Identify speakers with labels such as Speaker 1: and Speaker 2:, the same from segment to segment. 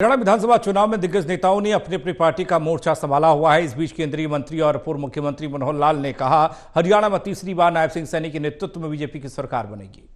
Speaker 1: हरियाणा विधानसभा चुनाव में दिग्गज नेताओं ने अपनी अपनी पार्टी का मोर्चा संभाला हुआ है। इस बीच केंद्रीय मंत्री और पूर्व मुख्यमंत्री मनोहर लाल ने कहा, हरियाणा में तीसरी बार नायब सिंह सैनी के नेतृत्व में बीजेपी की सरकार बनेगी।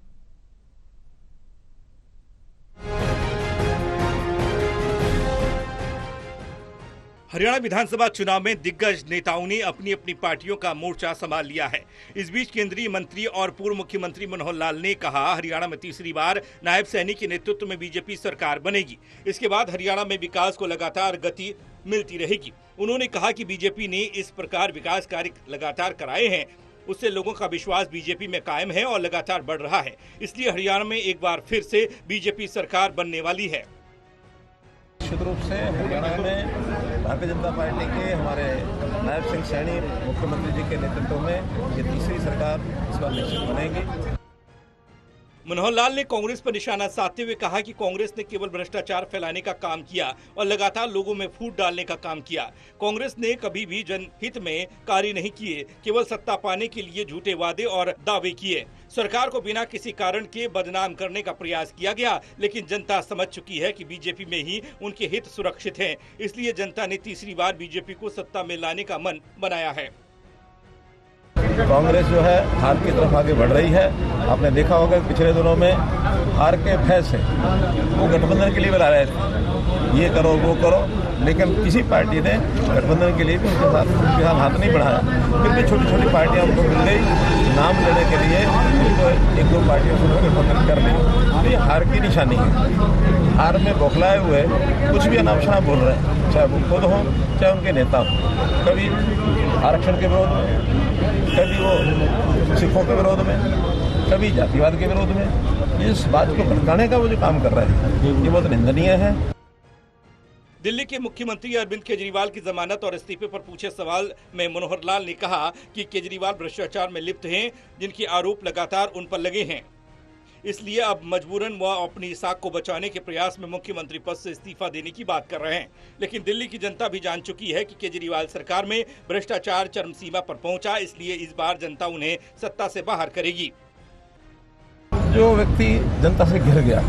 Speaker 1: हरियाणा विधानसभा चुनाव में दिग्गज नेताओं ने अपनी अपनी पार्टियों का मोर्चा संभाल लिया है। इस बीच केंद्रीय मंत्री और पूर्व मुख्यमंत्री मनोहर लाल ने कहा, हरियाणा में तीसरी बार नायब सैनी के नेतृत्व में बीजेपी सरकार बनेगी। इसके बाद हरियाणा में विकास को लगातार गति मिलती रहेगी। उन्होंने कहा कि बीजेपी ने इस प्रकार विकास कार्य लगातार कराए हैं, उससे लोगों का विश्वास बीजेपी में कायम है और लगातार बढ़ रहा है। इसलिए हरियाणा में एक बार फिर से बीजेपी सरकार बनने वाली है।
Speaker 2: निश्चित रूप से हरियाणा में भारतीय जनता पार्टी के हमारे नायब सिंह सैनी मुख्यमंत्री जी के नेतृत्व में ये तीसरी सरकार इस बार निश्चित बनेगी।
Speaker 1: मनोहर लाल ने कांग्रेस पर निशाना साधते हुए कहा कि कांग्रेस ने केवल भ्रष्टाचार फैलाने का काम किया और लगातार लोगों में फूट डालने का काम किया। कांग्रेस ने कभी भी जनहित में कार्य नहीं किए, केवल सत्ता पाने के लिए झूठे वादे और दावे किए। सरकार को बिना किसी कारण के बदनाम करने का प्रयास किया गया, लेकिन जनता समझ चुकी है कि बीजेपी में ही उनके हित सुरक्षित हैं। इसलिए जनता ने तीसरी बार बीजेपी को सत्ता में लाने का मन बनाया है।
Speaker 2: कांग्रेस जो है हार की तरफ आगे बढ़ रही है। आपने देखा होगा पिछले दिनों में हार के भय से वो गठबंधन के लिए बुला रहे थे, ये करो वो करो, लेकिन किसी पार्टी ने गठबंधन के लिए भी उनके साथ हाथ नहीं बढ़ाया। फिर भी छोटी छोटी पार्टियां उनको मिल गई, नाम लेने के लिए उनको एक दो पार्टियों से गठबंधन कर ली। तो ये हार की निशानी है। हार में बौखलाए हुए कुछ भी अनावश्यक बोल रहे हैं, चाहे वो खुद हो चाहे उनके नेता हो। कभी आरक्षण के विरोध में, कभी वो सिखों के विरोध में, कभी जातिवाद के विरोध में। इस बात को भड़काने का वो जो काम कर रहे हैं ये बहुत निंदनीय है।
Speaker 1: दिल्ली के मुख्यमंत्री अरविंद केजरीवाल की जमानत और इस्तीफे पर पूछे सवाल में मनोहर लाल ने कहा कि केजरीवाल भ्रष्टाचार में लिप्त हैं, जिनके आरोप लगातार उन पर लगे हैं। इसलिए अब मजबूरन वह अपनी साख को बचाने के प्रयास में मुख्यमंत्री पद से इस्तीफा देने की बात कर रहे हैं। लेकिन दिल्ली की जनता भी जान चुकी है कि केजरीवाल सरकार में भ्रष्टाचार चरम सीमा पर पहुंचा, इसलिए इस बार जनता उन्हें सत्ता से बाहर करेगी।
Speaker 2: जो व्यक्ति जनता से घिर गया,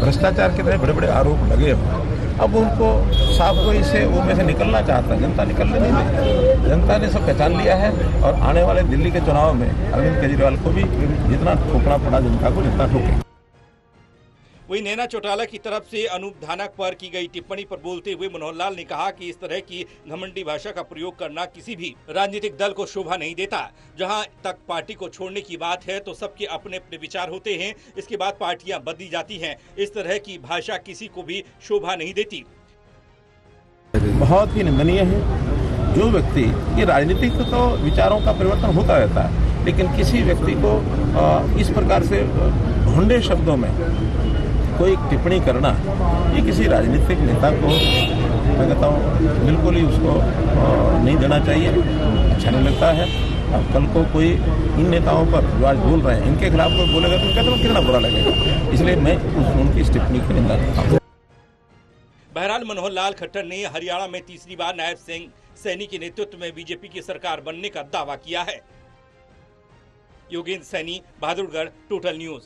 Speaker 2: भ्रष्टाचार के बड़े बड़े आरोप लगे हो, अब उनको साफ कोई से उनमें से निकलना चाहता है, जनता निकलने नहीं देगी। जनता ने सब पहचान लिया है और आने वाले दिल्ली के चुनाव में अरविंद केजरीवाल को भी जितना ठोकना पड़ा जनता को जितना ठोके।
Speaker 1: वहीं नैना चौटाला की तरफ से अनूप धानक पर की गई टिप्पणी पर बोलते हुए मनोहर लाल ने कहा कि इस तरह की घमंडी भाषा का प्रयोग करना किसी भी राजनीतिक दल को शोभा नहीं देता। जहां तक पार्टी को छोड़ने की बात है तो सबके अपने अपने विचार होते हैं, इसके बाद पार्टियां बदली जाती हैं। इस तरह की भाषा किसी को भी शोभा नहीं देती।
Speaker 2: बहुत ही निंदनीय है। जो व्यक्ति, ये राजनीतिक तो विचारों का परिवर्तन होता रहता है, लेकिन किसी व्यक्ति को इस प्रकार से ढूंढे शब्दों में कोई टिप्पणी करना, ये किसी राजनीतिक नेता को मैं कहता हूँ बिल्कुल ही उसको नहीं देना चाहिए। अच्छा नहीं लगता है। अब कल को कोई इन नेताओं पर जो आज बोल रहे हैं इनके खिलाफ कोई बोलेगा तो कहते हैं कितना बुरा लगेगा। इसलिए मैं उनकी इस टिप्पणी की निंदा करता हूँ।
Speaker 1: बहरहाल मनोहर लाल खट्टर ने हरियाणा में तीसरी बार नायब सिंह सैनी के नेतृत्व में बीजेपी की सरकार बनने का दावा किया है। Yogendra Saini, Bahadurgarh, total news.